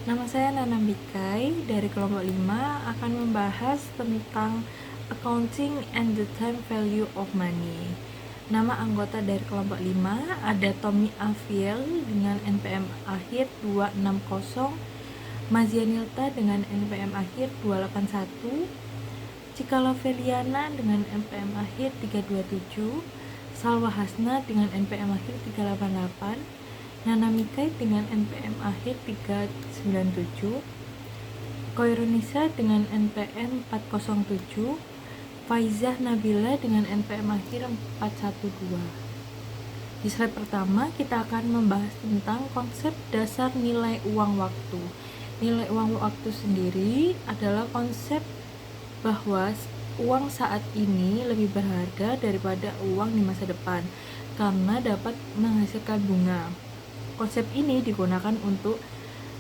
Nama saya Nana Mikai dari kelompok 5 akan membahas tentang accounting and the time value of money. Nama anggota dari kelompok 5 ada Tommy Aviel dengan NPM akhir 260, Mazianilta dengan NPM akhir 281, Cika Loveliana dengan NPM akhir 327, Salwa Hasna dengan NPM akhir 388, Nana Mikai dengan NPM akhir 397, Koirunisa dengan NPM 407, Faizah Nabila dengan NPM akhir 412. Di slide pertama kita akan membahas tentang konsep dasar nilai uang waktu. Nilai uang waktu sendiri adalah konsep bahwa uang saat ini lebih berharga daripada uang di masa depan karena dapat menghasilkan bunga. Konsep ini digunakan untuk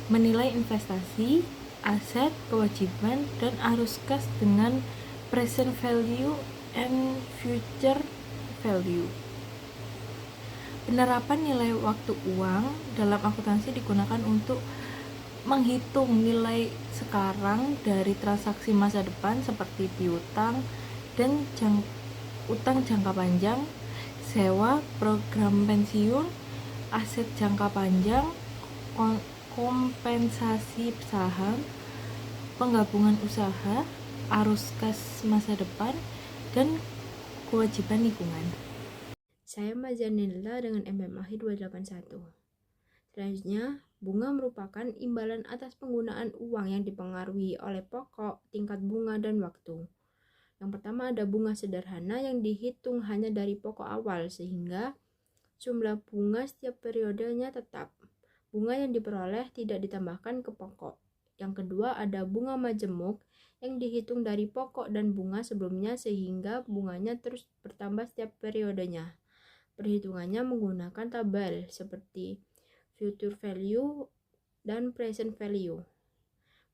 menilai investasi, aset, kewajiban, dan arus kas dengan present value and future value. Penerapan nilai waktu uang dalam akuntansi digunakan untuk menghitung nilai sekarang dari transaksi masa depan seperti piutang dan utang jangka panjang, sewa, program pensiun, aset jangka panjang, kompensasi saham, penggabungan usaha, arus kas masa depan, dan kewajiban lingkungan. Saya Mazianilta dengan NPM akhir 281. Selanjutnya, bunga merupakan imbalan atas penggunaan uang yang dipengaruhi oleh pokok, tingkat bunga, dan waktu. Yang pertama ada bunga sederhana yang dihitung hanya dari pokok awal sehingga jumlah bunga setiap periodenya tetap. Bunga yang diperoleh tidak ditambahkan ke pokok. Yang kedua ada bunga majemuk yang dihitung dari pokok dan bunga sebelumnya sehingga bunganya terus bertambah setiap periodenya. Perhitungannya menggunakan tabel seperti future value dan present value.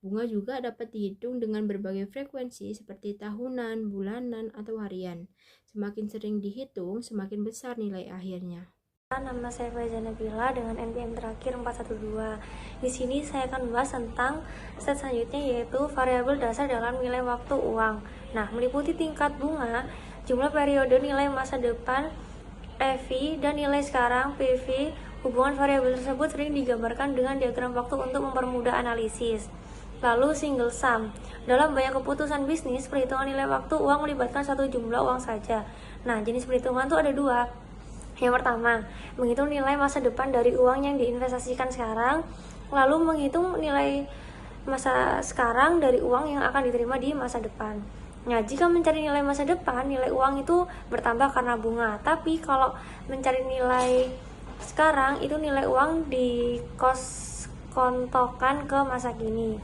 Bunga juga dapat dihitung dengan berbagai frekuensi seperti tahunan, bulanan, atau harian. Semakin sering dihitung, semakin besar nilai akhirnya. Nama saya Faizah Nabila dengan NPM terakhir 412. Di sini saya akan membahas tentang slide selanjutnya yaitu variabel dasar dalam nilai waktu uang. Nah, meliputi tingkat bunga, jumlah periode nilai masa depan EV dan nilai sekarang PV. Hubungan variabel tersebut sering digambarkan dengan diagram waktu untuk mempermudah analisis. Lalu single sum. Dalam banyak keputusan bisnis, perhitungan nilai waktu uang melibatkan satu jumlah uang saja. Nah, jenis perhitungan itu ada dua. Yang pertama, menghitung nilai masa depan dari uang yang diinvestasikan sekarang, lalu menghitung nilai masa sekarang dari uang yang akan diterima di masa depan. Nah, jika mencari nilai masa depan, nilai uang itu bertambah karena bunga. Tapi kalau mencari nilai sekarang, itu nilai uang dikontokan ke masa kini.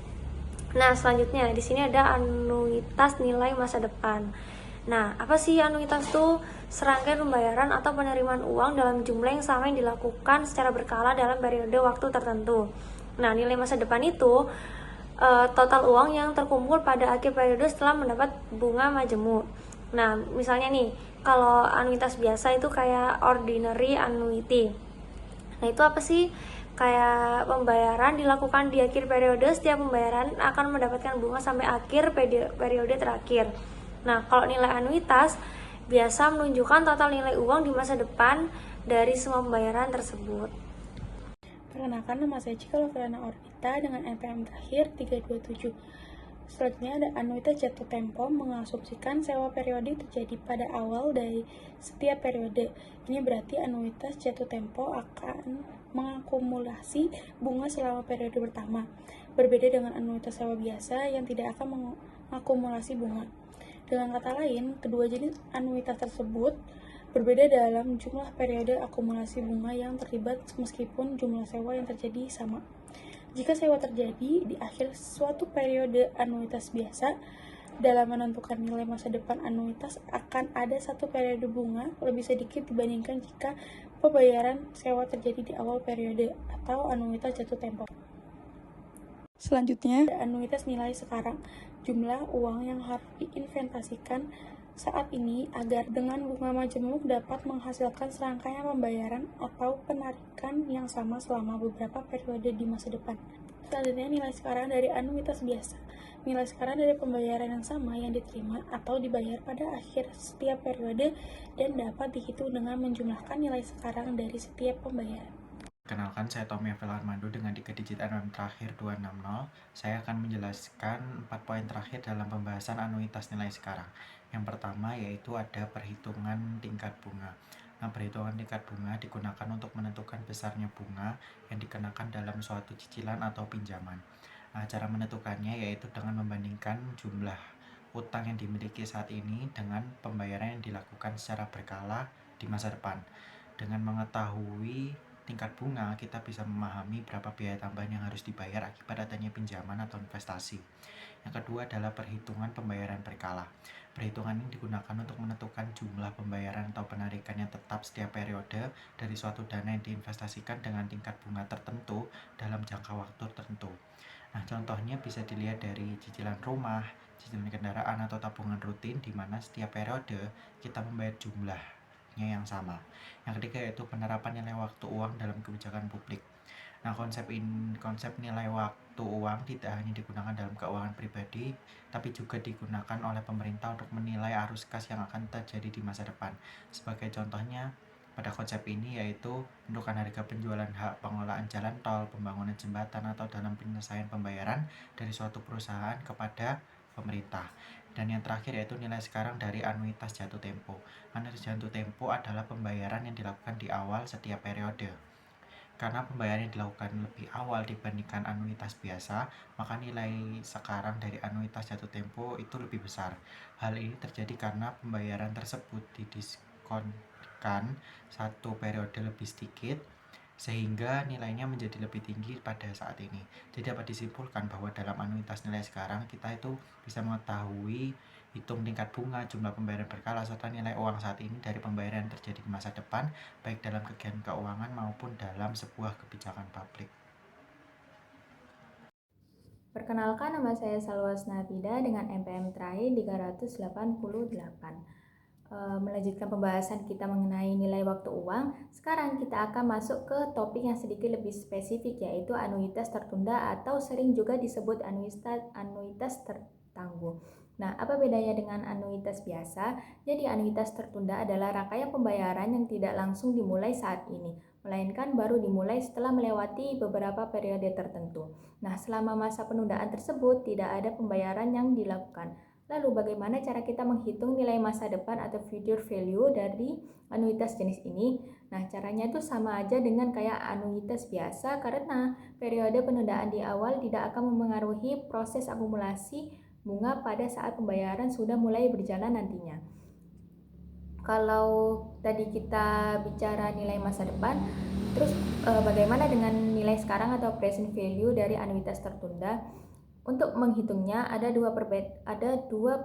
Nah, selanjutnya di sini ada anuitas nilai masa depan. Nah, apa sih anuitas itu? Serangkaian pembayaran atau penerimaan uang dalam jumlah yang sama yang dilakukan secara berkala dalam periode waktu tertentu. Nah, nilai masa depan itu total uang yang terkumpul pada akhir periode setelah mendapat bunga majemuk. Nah, misalnya nih, kalau anuitas biasa itu kayak ordinary annuity. Nah, itu apa sih? Kayak pembayaran dilakukan di akhir periode, setiap pembayaran akan mendapatkan bunga sampai akhir periode terakhir. Nah, kalau nilai anuitas biasa menunjukkan total nilai uang di masa depan dari semua pembayaran tersebut. Perkenalkan, nama saya Cika Loveliana Orbita dengan NPM terakhir 327. Selanjutnya ada anuitas jatuh tempo mengasumsikan sewa periodik terjadi pada awal dari setiap periode. Ini berarti anuitas jatuh tempo akan mengakumulasi bunga selama periode pertama. Berbeda dengan anuitas sewa biasa yang tidak akan mengakumulasi bunga. Dengan kata lain, kedua jenis anuitas tersebut berbeda dalam jumlah periode akumulasi bunga yang terlibat meskipun jumlah sewa yang terjadi sama. Jika sewa terjadi di akhir suatu periode anuitas biasa, dalam menentukan nilai masa depan anuitas akan ada satu periode bunga lebih sedikit dibandingkan jika pembayaran sewa terjadi di awal periode atau anuitas jatuh tempo. Selanjutnya, anuitas nilai sekarang, jumlah uang yang harus diinvestasikan saat ini agar dengan bunga majemuk dapat menghasilkan serangkaian pembayaran atau penarikan yang sama selama beberapa periode di masa depan. Selanjutnya, nilai sekarang dari anuitas biasa. Nilai sekarang dari pembayaran yang sama yang diterima atau dibayar pada akhir setiap periode dan dapat dihitung dengan menjumlahkan nilai sekarang dari setiap pembayaran. Kenalkan, saya Tommy Evel Armando dengan 3 digit NPM terakhir 260. Saya akan menjelaskan 4 poin terakhir dalam pembahasan anuitas nilai sekarang. Yang pertama yaitu ada perhitungan tingkat bunga. Nah, perhitungan tingkat bunga digunakan untuk menentukan besarnya bunga yang dikenakan dalam suatu cicilan atau pinjaman. Nah, cara menentukannya yaitu dengan membandingkan jumlah utang yang dimiliki saat ini dengan pembayaran yang dilakukan secara berkala di masa depan. Dengan mengetahui tingkat bunga, kita bisa memahami berapa biaya tambahan yang harus dibayar akibat adanya pinjaman atau investasi. Yang kedua adalah perhitungan pembayaran berkala. Perhitungan ini digunakan untuk menentukan jumlah pembayaran atau penarikan yang tetap setiap periode dari suatu dana yang diinvestasikan dengan tingkat bunga tertentu dalam jangka waktu tertentu. Nah, contohnya bisa dilihat dari cicilan rumah, cicilan kendaraan atau tabungan rutin, di mana setiap periode kita membayar jumlahnya yang sama. Yang ketiga yaitu penerapan nilai waktu uang dalam kebijakan publik. Nah, konsep nilai waktu uang tidak hanya digunakan dalam keuangan pribadi, tapi juga digunakan oleh pemerintah untuk menilai arus kas yang akan terjadi di masa depan. Sebagai contohnya, pada konsep ini yaitu menentukan harga penjualan hak pengelolaan jalan tol, pembangunan jembatan, atau dalam penyelesaian pembayaran dari suatu perusahaan kepada pemerintah. Dan yang terakhir yaitu nilai sekarang dari anuitas jatuh tempo. Anuitas jatuh tempo adalah pembayaran yang dilakukan di awal setiap periode. Karena pembayaran yang dilakukan lebih awal dibandingkan anuitas biasa, maka nilai sekarang dari anuitas jatuh tempo itu lebih besar. Hal ini terjadi karena pembayaran tersebut didiskonkan satu periode lebih sedikit, sehingga nilainya menjadi lebih tinggi pada saat ini. Jadi dapat disimpulkan bahwa dalam anuitas nilai sekarang kita itu bisa mengetahui hitung tingkat bunga, jumlah pembayaran berkala, serta nilai uang saat ini dari pembayaran yang terjadi di masa depan, baik dalam kegiatan keuangan maupun dalam sebuah kebijakan publik. Perkenalkan, nama saya Salwas Nabida dengan NPM terakhir 388. Melanjutkan pembahasan kita mengenai nilai waktu uang, sekarang kita akan masuk ke topik yang sedikit lebih spesifik, yaitu anuitas tertunda atau sering juga disebut anuitas tertangguh. Nah, apa bedanya dengan anuitas biasa? Jadi anuitas tertunda adalah rangkaian pembayaran yang tidak langsung dimulai saat ini, melainkan baru dimulai setelah melewati beberapa periode tertentu. Nah, selama masa penundaan tersebut tidak ada pembayaran yang dilakukan. Lalu bagaimana cara kita menghitung nilai masa depan atau future value dari anuitas jenis ini? Nah, caranya itu sama aja dengan kayak anuitas biasa, karena periode penundaan di awal tidak akan memengaruhi proses akumulasi bunga pada saat pembayaran sudah mulai berjalan nantinya. Kalau tadi kita bicara nilai masa depan, terus bagaimana dengan nilai sekarang atau present value dari anuitas tertunda? Untuk menghitungnya ada dua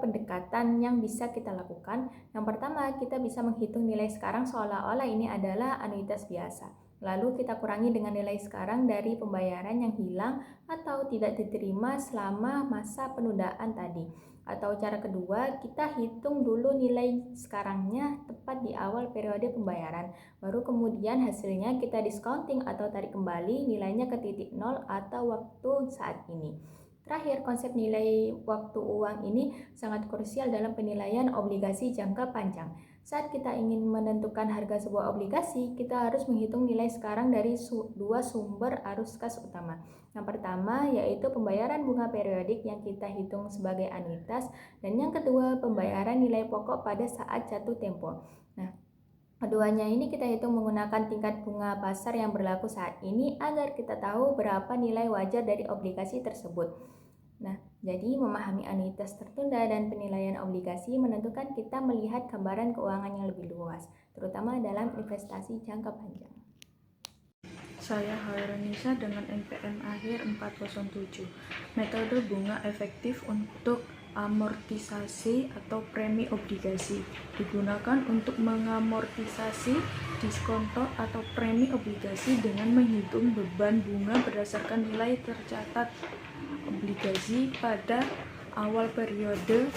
pendekatan yang bisa kita lakukan. Yang pertama, kita bisa menghitung nilai sekarang seolah-olah ini adalah anuitas biasa. Lalu kita kurangi dengan nilai sekarang dari pembayaran yang hilang atau tidak diterima selama masa penundaan tadi. Atau cara kedua, kita hitung dulu nilai sekarangnya tepat di awal periode pembayaran. Baru kemudian hasilnya kita discounting atau tarik kembali nilainya ke titik nol atau waktu saat ini. Terakhir, konsep nilai waktu uang ini sangat krusial dalam penilaian obligasi jangka panjang. Saat kita ingin menentukan harga sebuah obligasi, kita harus menghitung nilai sekarang dari dua sumber arus kas utama. Yang pertama yaitu pembayaran bunga periodik yang kita hitung sebagai anuitas, dan yang kedua pembayaran nilai pokok pada saat jatuh tempo. Nah, keduanya ini kita hitung menggunakan tingkat bunga pasar yang berlaku saat ini agar kita tahu berapa nilai wajar dari obligasi tersebut. Nah, jadi memahami anuitas tertunda dan penilaian obligasi menentukan kita melihat gambaran keuangan yang lebih luas, terutama dalam investasi jangka panjang. Saya Hairunisa dengan NPM akhir 407. Metode bunga efektif untuk amortisasi atau premi obligasi digunakan untuk mengamortisasi diskonto atau premi obligasi dengan menghitung beban bunga berdasarkan nilai tercatat obligasi pada awal periode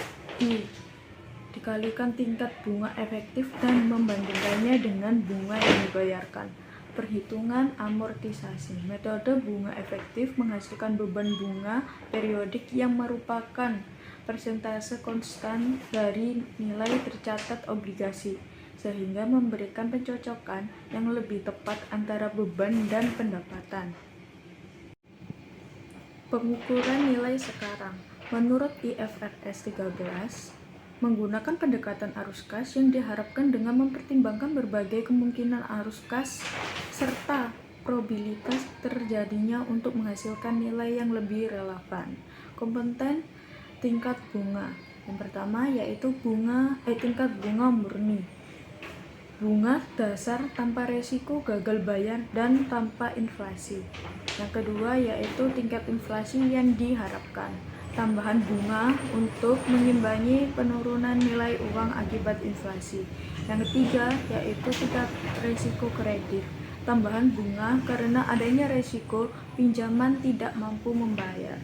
dikalikan tingkat bunga efektif dan membandingkannya dengan bunga yang dibayarkan. perhitungan amortisasi. Metode bunga efektif menghasilkan beban bunga periodik yang merupakan persentase konstan dari nilai tercatat obligasi, sehingga memberikan pencocokan yang lebih tepat antara beban dan pendapatan. Pengukuran nilai sekarang. Menurut IFRS 13, menggunakan pendekatan arus kas yang diharapkan dengan mempertimbangkan berbagai kemungkinan arus kas serta probabilitas terjadinya untuk menghasilkan nilai yang lebih relevan. Komponen tingkat bunga. Yang pertama yaitu tingkat bunga murni. Bunga dasar tanpa resiko gagal bayar dan tanpa inflasi. Yang kedua yaitu tingkat inflasi yang diharapkan. Tambahan bunga untuk mengimbangi penurunan nilai uang akibat inflasi. Yang ketiga yaitu tingkat resiko kredit. Tambahan bunga karena adanya resiko pinjaman tidak mampu membayar.